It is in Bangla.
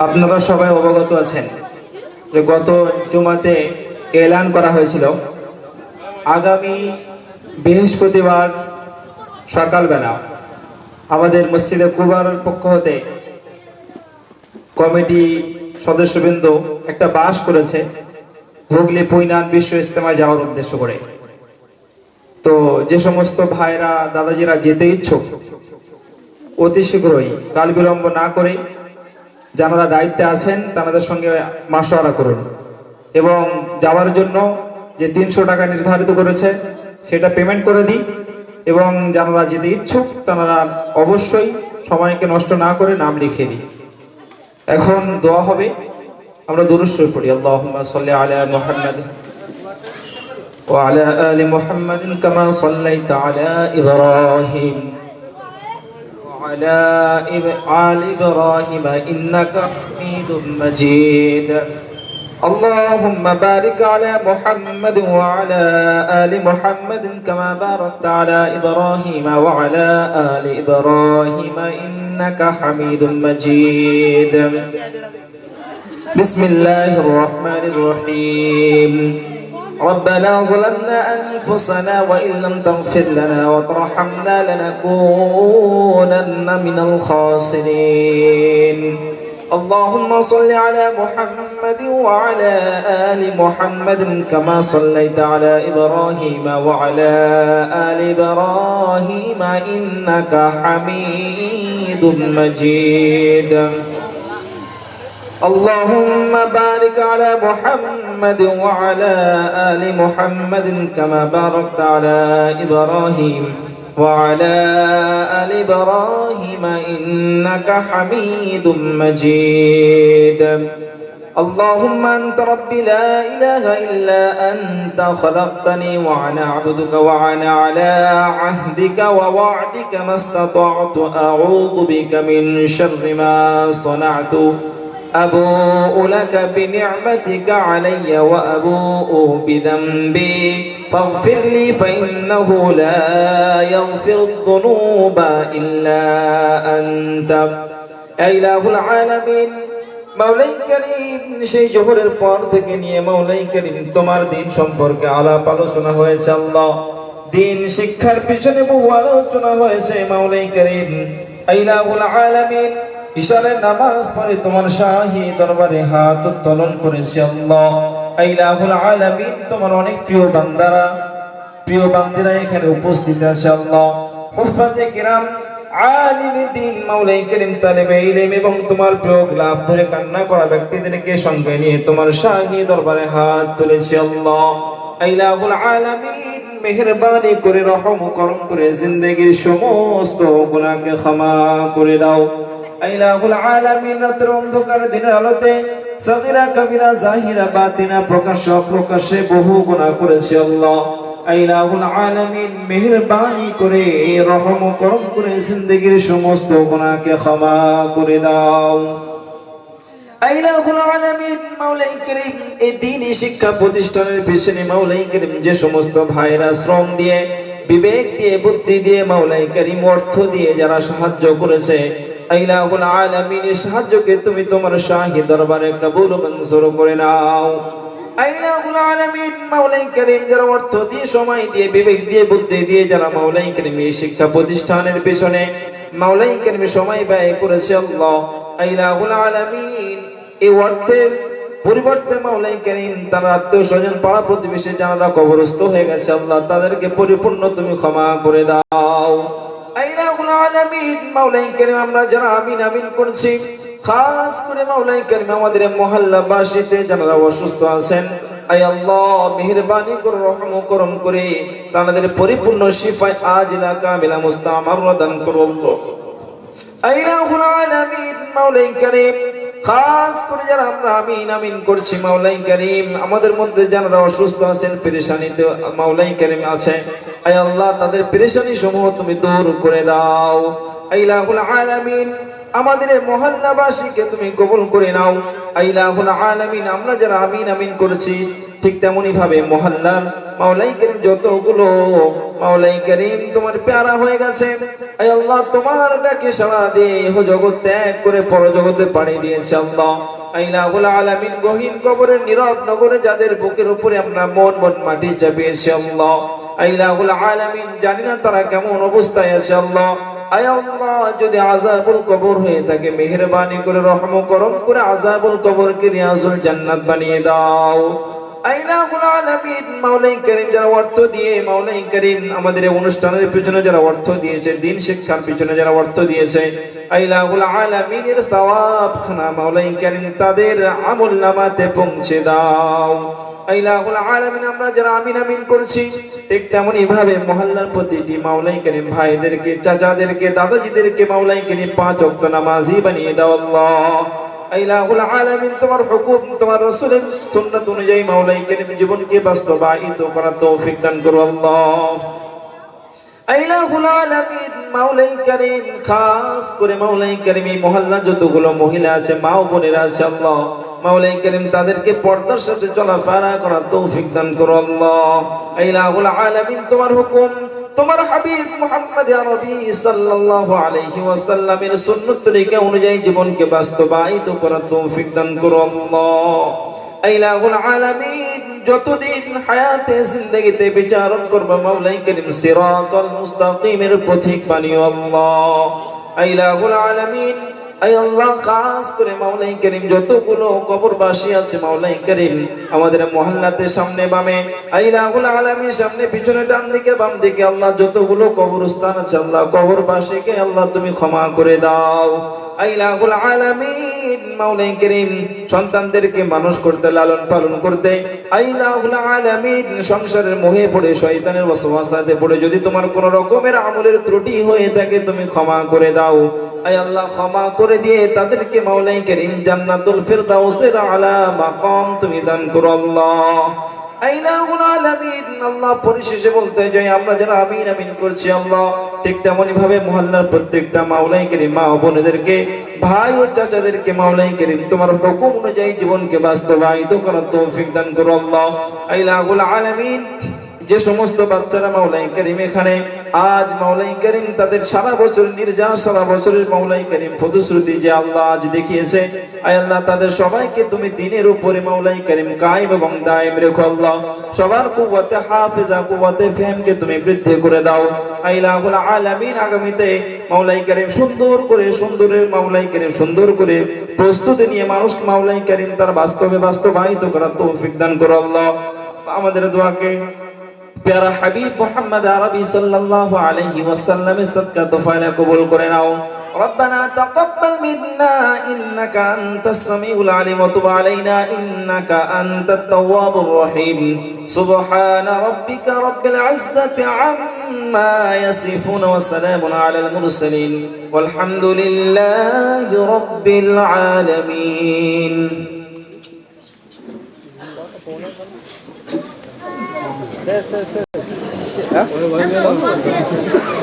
আপনারা সবাই অবগত আছেন যে গত জুমাতে এলান করা হয়েছিল আগামী বৃহস্পতিবার সকালবেলা আমাদের মসজিদে কুবার পক্ষ হতে কমিটি সদস্যবৃন্দ একটা বাস করেছে হুগলি পৈনান বিশ্ব ইজতেমায় যাওয়ার উদ্দেশ্য করে। তো যে সমস্ত ভাইরা দাদাজিরা যেতে ইচ্ছুক অতি শীঘ্রই কাল বিলম্ব না করে যারা দায়িত্বে আছেন তাদের সঙ্গে মাশওয়ারা করুন এবং যাওয়ার জন্য যে 300 টাকা নির্ধারিত করেছে সেটা পেমেন্ট করে দিই এবং যারা যেতে ইচ্ছুক তারা অবশ্যই সময়কে নষ্ট না করে নাম লিখে দিই। এখন দোয়া হবে, আমরা দুরূদ শরীফ পড়ি। আল্লাহুম্মা সাল্লি আলা মুহাম্মাদ ওয়া আলা আলি মুহাম্মাদিন কামা সাল্লাইতা আলা ইব্রাহিম وعلى آل إبراهيم إنك حميد مجيد اللهم بارك على محمد وعلى آل محمد كما باركت على إبراهيم وعلى آل إبراهيم إنك حميد مجيد بسم الله الرحمن الرحيم ربنا ظلمنا أنفسنا وإن لم تغفر لنا وترحمنا لنكونن من الخاسرين اللهم صل على محمد وعلى آل محمد كما صليت على إبراهيم وعلى آل إبراهيم إنك حميد مجيد اللهم بارك على محمد وعلى آل محمد كما باركت على إبراهيم وعلى آل إبراهيم إنك حميد مجيد اللهم أنت ربي لا إله إلا أنت خلقتني وأنا عبدك وأنا على عهدك ووعدك ما استطعت أعوذ بك من شر ما صنعت أبوء لك بنعمتك علي وأبوء بذنبي فاغفر لي فإنه لا يغفر الذنوب إلا أنت إله العالمين মাওলাই করিম। সেই জোহরের পর থেকে নিয়ে মাওলাই করিম তোমার দিন সম্পর্কে আলাপ আলোচনা হয়েছে আল্লাহ, দিন শিক্ষার পিছনে বহু আলোচনা হয়েছে মাওলাই করিম। ইলাহুল আলামিন ইশারায় নামাজ পড়ে তোমার শাহী দরবারে হাত উত্তোলন করেছে আল্লাহ। ইলাহুল আলামিন তোমার অনেক প্রিয় বান্দারা এখানে উপস্থিত আছে আল্লাহ। হুফাজে কিরাম, আলিমে দ্বীন, মাওলাই করিম, তালেবে ইলম এবং তোমার প্রিয় গোলাপ ধরে কান্না করা ব্যক্তিদেরকে সঙ্গে নিয়ে তোমার শাহী দরবারে হাত তুলেছে আল্লাহ। ইলাহুল আলামিন মেহেরবানি করে রহম করম করে জিন্দেগীর সমস্ত গুনাহকে ক্ষমা করে দাও। ইলাহুল আলামিন রাতের অন্ধকার দিনের আলোতে সগীরা কবিরা জাহিরা বাতিনা প্রকাশ্যে বহু গুনাহ করেছে আল্লাহ। ইলাহুল আলামিন মেহেরবানি করে রহম করম করে জিন্দেগীর সমস্ত গুনাহকে ক্ষমা করে দাও। ইলাহুল আলামিন মাওলাই করিম এই দ্বীনি শিক্ষা প্রতিষ্ঠানের পিছনে মাওলাই করিম যে সমস্ত ভাইরা শ্রম দিয়ে, বিবেক দিয়ে, বুদ্ধি দিয়ে, মাওলাই করিম অর্থ দিয়ে যারা সাহায্য করেছে, ইলাহুল আলামিন এই সাহায্যকে তুমি তোমার শাহী দরবারে কবুল ও মঞ্জুর করে নাও। ইলাহুল আলামিন মাওলাই করিম যারা অর্থ দিয়ে, সময় দিয়ে, বিবেক দিয়ে, বুদ্ধি দিয়ে যারা মাওলাই করিম এই শিক্ষা প্রতিষ্ঠানের পিছনে মাওলাই করিম সময় ব্যয় করেছে আল্লাহ, ইলাহুল আলামিন এই অর্থের পরিবর্তে মাওলাই করিম তার আত্মীয় স্বজন পাড়া প্রতিবেশী যারা কবরস্থ হয়ে গেছে আল্লাহ তাদেরকে পরিপূর্ণ তুমি ক্ষমা করে দাও। ইলাহুল আলামিন মাওলাই করিম আমরা যারা আমিন আমিন করছি, খাস করে মাওলাই করিম আমাদের মহল্লাবাসীতে যারা অসুস্থ আছেন, আয় আল্লাহ মেহেরবানি করে রহম করম করে তাদের পরিপূর্ণ শিফায়ে আজিলা কামিলা মুস্তামার দান করো আল্লাহ। ইলাহুল আলামিন মাওলাই করিম খাস করে যারা আমরা আমিন আমিন করছি মাওলাই করিম আমাদের মধ্যে যারা অসুস্থ আছেন, পেরেশানিতে মাওলাই করিম আছে, আয় আল্লাহ তাদের পেরেশানি সমূহ তুমি দূর করে দাও। ইলাহুল আলামিন আমাদের মহল্লাবাসীকে তুমি কবুল করে নাও। ইলাহুল আলামিন আমরা যারা আমিন আমিন করেছি ঠিক তেমনি ভাবে মহল্লার মাওলাই করিম যতগুলো মাওলাই করিম তোমার প্যারা হয়ে গেছে, আয় আল্লাহ তোমার ডাকে সাড়া দিয়ে ইহ জগৎ ত্যাগ করে পরজগতে পাড়ি দিয়েছে আল্লাহ। ইলাহুল আলামিন গহীন কবরের নীরব নগরে যাদের বুকের উপরে আমরা মন মাটি চাপিয়েছি আল্লাহ, ইলাহুল আলামিন জানি না তারা কেমন অবস্থায় আছে আল্লাহ। আয় আল্লাহ যদি আযাবুল কবর হয়ে থাকে মেহেরবানি করে রহম করম করে আযাবুল কবরকে রিয়াজুল জান্নাত বানিয়ে দাও। ইলাহুল আলামিন মাওলাই করিম যারা অর্থ দিয়ে মাওলাই করিম আমাদের এই অনুষ্ঠানের পিছনে যারা অর্থ দিয়েছে, দিন শিক্ষার পিছনে যারা অর্থ দিয়েছে, ইলাহুল আলামিনের সওয়াব খানা মাওলাই করিম তাদের আমলনামাতে পৌঁছে দাও। ইলাহুল আলামিন আমরা যারা আমিন আমিন করছি ঠিক তেমনি ভাবে মহল্লার প্রতিটি মাওলাই করিম ভাইদেরকে, চাচাদেরকে, দাদাজিদেরকে মাওলাই করিম 5 ওয়াক্ত নামাজি বানিয়ে দাও আল্লাহ। ইলাহুল আলামিন তোমার হুকুম তোমার রাসূলের সুন্নাত অনুযায়ী মাওলাই করিম জীবনকে বাস্তবায়িত করার তৌফিক দান করো আল্লাহ। ইলাহুল আলামিন মাওলাই করিম খাস করে মাওলাই করিম এই মহল্লা যতগুলো মহিলা আছে মা ও বোনেরা আছে আল্লাহ, মাওলাই করিম তাদেরকে পর্দার সাথে চলাফেরা করার তৌফিক দান করো আল্লাহ। ইলাহুল আলামিন তোমার হুকুম তোমার হাবিব মুহাম্মদ আরবি সাল্লাল্লাহু আলাইহি ওয়াসাল্লামের সুন্নাত তরিকা অনুযায়ী জীবনকে বাস্তবায়িত করার তৌফিক দান করো আল্লাহ। ইলাহুল আলামিন যতদিন হায়াতে জিন্দেগিতে বিচারণ করবে মাওলাই করিম সিরাতাল মুস্তাকিমের পথিক বানিও আল্লাহ। ইলাহুল আলামিন আয় আল্লাহ খাস করে মাওলাই করিম যতগুলো কবরবাসী আছে মাওলাই করিম আমাদের মহল্লাতে সামনে বামে, ইলাহুল আলামিন সামনে পিছনে ডান দিকে বাম দিকে আল্লাহ যতগুলো কবরস্থান আছে আল্লাহ কবরবাসীকে আল্লাহ তুমি ক্ষমা করে দাও। ইলাহুল আলামিন মাওলাই করিম সন্তানদেরকে মানুষ করতে লালন পালন করতে ইলাহুল আলামিন সংসারের মোহে পড়ে শয়তানের ওয়াসওয়াসাতে পড়ে যদি তোমার কোন রকমের আমলের ত্রুটি হয়ে থাকে তুমি ক্ষমা করে দাও। আয় আল্লাহ ক্ষমা করে দিয়ে তাদেরকে মাওলাই করিম জান্নাতুল ফিরদাউসের আলা মাকাম তুমি দান করো আল্লাহ। ইলাহুল আলামিন আল্লাহ পরিশেষে বলতে যাই আমরা যারা আমিন আমিন করছি আল্লাহ ঠিক তেমনি ভাবে মহল্লার প্রত্যেকটা মাওলাই করিম মা ও বোনেদেরকে ভাই ও চাচাদেরকে মাওলাই করিম তোমার হুকুম অনুযায়ী জীবনকে বাস্তবায়িত করার তৌফিক দান করো আল্লাহ। ইলাহুল আলামিন যে সমস্ত বাচ্চারা মাওলাই করিম এখানে আজ মাওলাই করিম তাদের সারা বছর নির্যাস সারা বছরের মাওলাই করিম প্রতিশ্রুতি যে আল্লাহ আজ দেখিয়েছে, আয় আল্লাহ তাদের সবাইকে তুমি দিনের উপরে মাওলাই করিম কায়েম এবং দায়েম রেখো আল্লাহ। সবার কুওয়াতে হাফেজা কুওয়াতে ফাহমকে তুমি বৃদ্ধি করে দাও। ইলাহুল আলামিন আগামীতে মাওলাই করিম সুন্দরের মাওলাই করিম সুন্দর করে প্রস্তুতি নিয়ে মানুষ মাওলাই করিম তার বাস্তবায়িত করার তৌফিক দান করো আল্লাহ। আমাদের দোয়াকে প্যারা হাবিব মুহাম্মদ আরবি সাল্লাল্লাহু আলাইহি ওয়াসাল্লামের সাদকা তোফায়েলে কবুল করে নাও। ربنا تقبل منا إنك أنت السميع العليم وتب علينا إنك أنت التواب الرحيم سبحان ربك رب العزة عما يصفون وسلام على المرسلين والحمد لله رب العالمين.